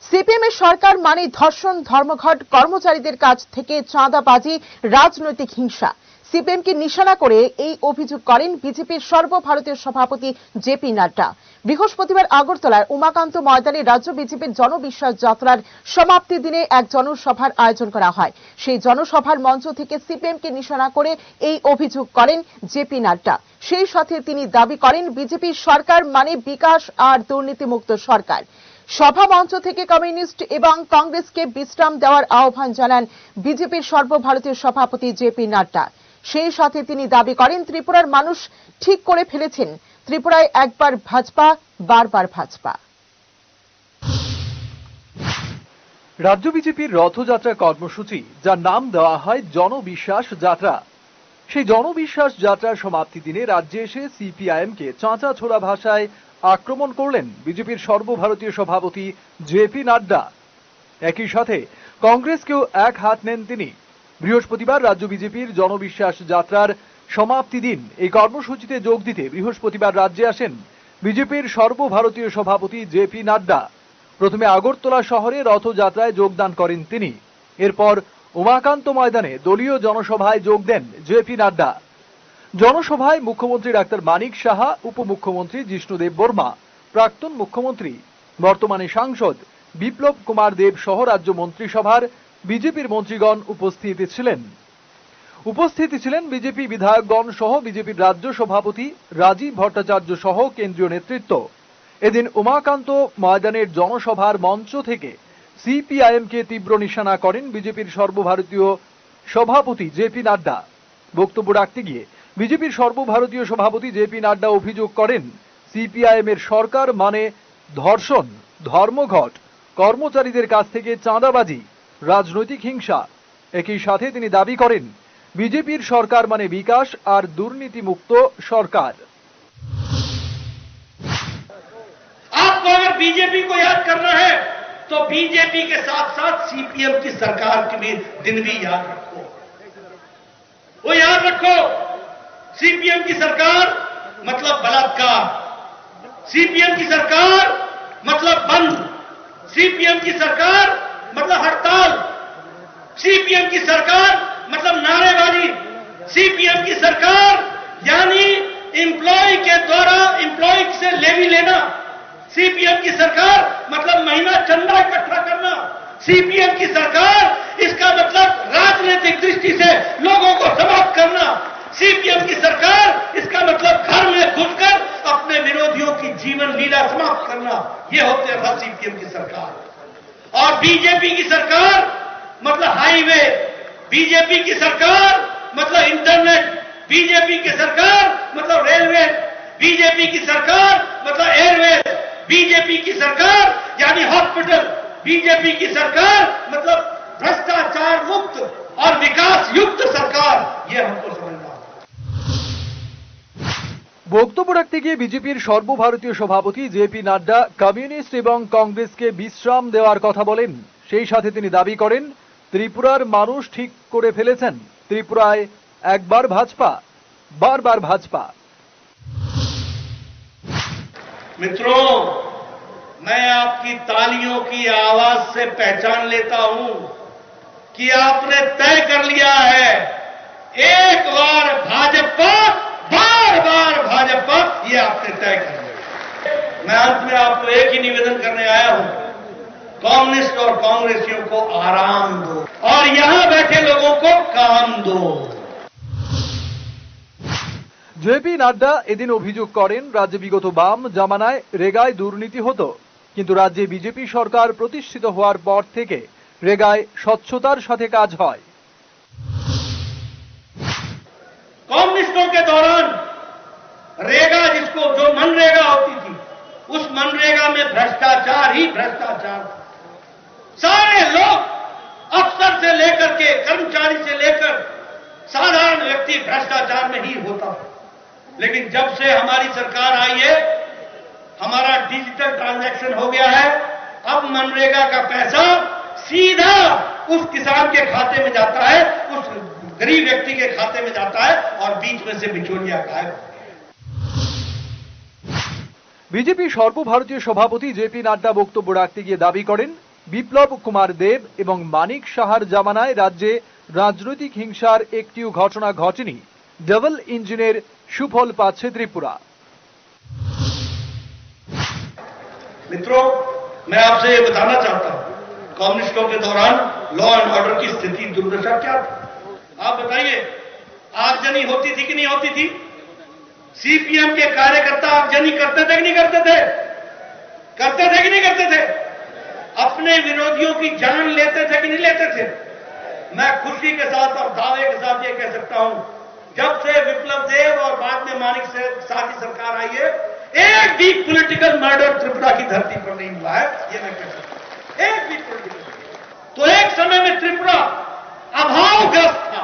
CPM এর সরকার মানে ধর্ষণ, ধর্মঘট, কর্মচারীদের কাছ থেকে চাঁদাবাজি, রাজনৈতিক হিংসা। সিপিএম কে নিশানা করে এই অভিযোগ করেন বিজেপির সর্বভারতীয় সভাপতি জেপি নাড্ডা। বৃহস্পতিবার আগরতলার উমাকান্ত ময়দানে রাজ্য বিজেপির জনবিশ্বাস যাত্রার সমাপ্তি দিনে এক জনসভার আয়োজন করা হয়। সেই জনসভার মঞ্চ থেকে সিপিএম কে নিশানা করে এই অভিযোগ করেন জেপি নাড্ডা। সেই সাথে তিনি দাবি করেন বিজেপির সরকার মানে বিকাশ আর দুর্নীতিমুক্ত সরকার। সভা মঞ্চ থেকে কমিউনিস্ট এবং কংগ্রেসকে বিশ্রাম দেওয়ার আহ্বান জানান বিজেপির সর্বভারতীয় সভাপতি জেপি নাড্ডা। সেই সাথে তিনি দাবি করেন ত্রিপুরার মানুষ ঠিক করে ফেলেছেন, ত্রিপুরায় একবার ভাজপা, বারবার ভাজপা। রাজ্য বিজেপির রথযাত্রা কর্মসূচি, যার নাম দেওয়া হয় জনবিশ্বাস যাত্রা, সেই জনবিশ্বাস যাত্রার সমাপ্তি দিনে রাজ্যে এসে সিপিআইএমকে চাঁচা ছোড়া ভাষায় আক্রমণ করলেন বিজেপির সর্বভারতীয় সভাপতি জেপি নাড্ডা। একই সাথে কংগ্রেসকেও এক হাত নেন তিনি। বৃহস্পতিবার রাজ্য বিজেপির জনবিশ্বাস যাত্রার সমাপ্তি দিন এই কর্মসূচিতে যোগ দিতে বৃহস্পতিবার রাজ্যে আসেন বিজেপির সর্বভারতীয় সভাপতি জেপি নাড্ডা। প্রথমে আগরতলা শহরে রথযাত্রায় যোগদান করেন তিনি। এরপর উমাকান্ত ময়দানে দলীয় জনসভায় যোগ দেন জেপি নাড্ডা। জনসভায় মুখ্যমন্ত্রী ডাক্তার মানিক সাহা, উপমুখ্যমন্ত্রী জিষ্ণুদেব বর্মা, প্রাক্তন মুখ্যমন্ত্রী বর্তমানে সাংসদ বিপ্লব কুমার দেব সহ রাজ্য মন্ত্রিসভার বিজেপির মন্ত্রীগণ উপস্থিত ছিলেন বিজেপি বিধায়কগণ সহ বিজেপির রাজ্য সভাপতি রাজীব ভট্টাচার্য সহ কেন্দ্রীয় নেতৃত্ব। এদিন উমাকান্ত ময়দানের জনসভার মঞ্চ থেকে সিপিআইএমকে তীব্র নিশানা করেন বিজেপির সর্বভারতীয় সভাপতি জেপি নাড্ডা। বক্তব্য রাখতে গিয়ে বিজেপির সর্বভারতীয় সভাপতি জেপি নাড্ডা অভিযোগ করেন সিপিআইএম এর সরকার মানে ধর্ষণ, ধর্মঘট, কর্মচারীদের কাছ থেকে চাঁদাবাজি, রাজনৈতিক হিংসা। একই সাথে তিনি দাবি করেন বিজেপির সরকার মানে বিকাশ আর দুর্নীতিমুক্ত সরকার। आपको अगर बीजेपी को याद करना है तो बीजेपी के साथ साथ सीपीएम की सरकार के भी दिन भी याद रखो। वो याद रखो, सीपीएम की सरकार मतलब बलात्कार, सीपीएम की सरकार मतलब बंद, सीपीएम की सरकार मतलब हड़ताल, सीपीएम की सरकार मतलब नारेबाजी, सीपीएम की सरकार यानी एम्प्लॉय के द्वारा एम्प्लॉय से लेवी लेना, सीपीएम की सरकार मतलब महीना चंदा इकट्ठा करना, सीपीएम की सरकार इसका मतलब राजनीतिक दृष्टि से लोगों को समाप्त करना, सीपीएम की सरकार इसका मतलब घर में घुसकर अपने विरोधियों की जीवन लीला समाप्त करना। ये होते हैं सीपीएम की सरकार। और बीजेपी की सरकार मतलब हाईवे, बीजेपी की सरकार मतलब इंटरनेट, बीजेपी की सरकार मतलब रेलवे, बीजेपी की सरकार मतलब एयरवेज, बीजेपी की सरकार यानी हॉस्पिटल, बीजेपी की सरकार मतलब भ्रष्टाचार मुक्त और विकास युक्त सरकार। ये हमको समझना। বক্তব্য রাখতে গিয়ে বিজেপির সর্বভারতীয় সভাপতি জেপি নাড্ডা কমিউনিস্ট এবং কংগ্রেসকে বিশ্রাম দেওয়ার কথা বলেন। সেই সাথে তিনি দাবি করেন ত্রিপুরার মানুষ ঠিক করে ফেলেছেন, ত্রিপুরায় একবার ভাজপা, বারবার ভাজপা। मित्रों, मैं आपकी तालियों की आवाज से पहचान लेता हूं कि आपने तय कर लिया है एक बार भाजपा, बार बार भाजपा। ये आपने तय कर लिया। मैं अंत में आपको एक ही निवेदन करने आया हूं, कम्युनिस्ट और कांग्रेसियों को आराम दो और यहां बैठे लोगों को काम दो। জেপি নাড্ডা এদিন অভিযোগ করেন রাজ্যে বিগত বাম জামানায় রেগায় দুর্নীতি হতো, কিন্তু রাজ্যে বিজেপি সরকার প্রতিষ্ঠিত হওয়ার পর থেকে রেগায় স্বচ্ছতার সাথে কাজ হয়। कम्युनिस्टों के दौरान रेगा, जिसको जो मनरेगा होती थी, उस मनरेगा में भ्रष्टाचार ही भ्रष्टाचार। सारे लोग, अफसर से लेकर के कर्मचारी से लेकर साधारण व्यक्ति भ्रष्टाचार में ही होता था। लेकिन जब से हमारी सरकार आई है, हमारा डिजिटल ट्रांजैक्शन हो गया है। अब मनरेगा का पैसा सीधा उस किसान के खाते में जाता है, उस गरीब व्यक्ति के खाते में जाता है और बीच में से बिचौलिया गायब। বিজেপি সর্বভারতীয় সভাপতি জেপি নাড্ডা বক্তব্য রাখতে গিয়ে দাবি করেন বিপ্লব কুমার দেব এবং মানিক সাহার জামানায় রাজ্যে রাজনৈতিক হিংসার একটিও ঘটনা ঘটেনি। ডাবল ইঞ্জিনের সুফল পাচ্ছে ত্রিপুরা। मित्रों, मैं आपसे ये बताना चाहता हूं, कम्युनिस्टों के दौरान लॉ एंड ऑर्डर की स्थिति दुर्दशा क्या थी? आप बताइए, आगजनी होती थी कि नहीं होती थी? सीपीएम के कार्यकर्ता आगजनी करते थे कि नहीं करते थे? करते थे कि नहीं करते थे? अपने विरोधियों की जान लेते थे कि नहीं लेते थे? मैं खुशी के साथ और दावे के साथ ये कह सकता हूं, जब से विप्लव देव और बाद में मानिक शाह की सरकार आई है, एक भी पॉलिटिकल मर्डर त्रिपुरा की धरती पर नहीं हुआ है, ये मैं कह सकता हूं। एक भी पॉलिटिकल। तो एक समय में त्रिपुरा अभावग्रस्त था,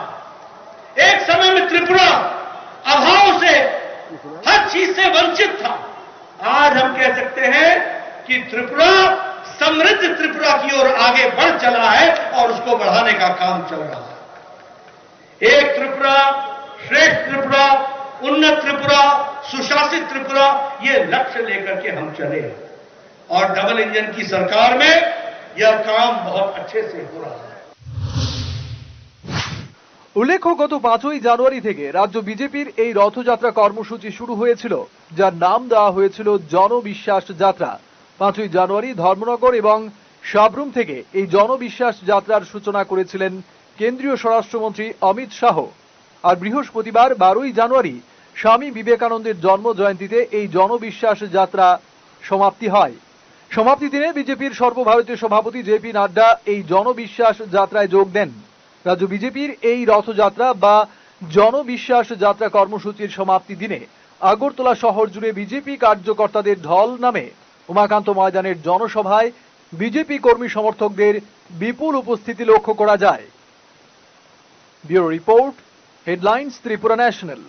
एक समय में त्रिपुरा अभाव से हर चीज से वंचित था। आज हम कह सकते हैं कि त्रिपुरा समृद्ध त्रिपुरा की ओर आगे बढ़ चला है और उसको बढ़ाने का काम चल रहा है। एक त्रिपुरा, श्रेष्ठ त्रिपुरा, उन्नत त्रिपुरा, सुशासित त्रिपुरा, ये लक्ष्य लेकर के हम चले और डबल इंजन की सरकार में यह काम बहुत अच्छे से हो रहा है। উল্লেখ্য, গত 5ই জানুয়ারি থেকে রাজ্য বিজেপির এই রথযাত্রা কর্মসূচি শুরু হয়েছিল, যার নাম দেওয়া হয়েছিল জনবিশ্বাস যাত্রা। 5ই জানুয়ারি ধর্মনগর এবং সাবরুম থেকে এই জনবিশ্বাস যাত্রার সূচনা করেছিলেন কেন্দ্রীয় স্বরাষ্ট্রমন্ত্রী অমিত শাহ। আর বৃহস্পতিবার 12ই জানুয়ারি স্বামী বিবেকানন্দের জন্ম জয়ন্তীতে এই জনবিশ্বাস যাত্রা সমাপ্তি হয়। সমাপ্তি দিনে বিজেপির সর্বভারতীয় সভাপতি জেপি নাড্ডা এই জনবিশ্বাস যাত্রায় যোগ দেন। রাজ্য বিজেপির এই রথযাত্রা বা জনবিশ্বাস যাত্রা কর্মসূচির সমাপ্তি দিনে আগরতলা শহর জুড়ে বিজেপি কার্যকর্তাদের ঢল নামে উমাকান্ত ময়দানের জনসভায় বিজেপি কর্মী সমর্থকদের বিপুল উপস্থিতি লক্ষ্য করা যায়। Bureau report, headlines Tripura national.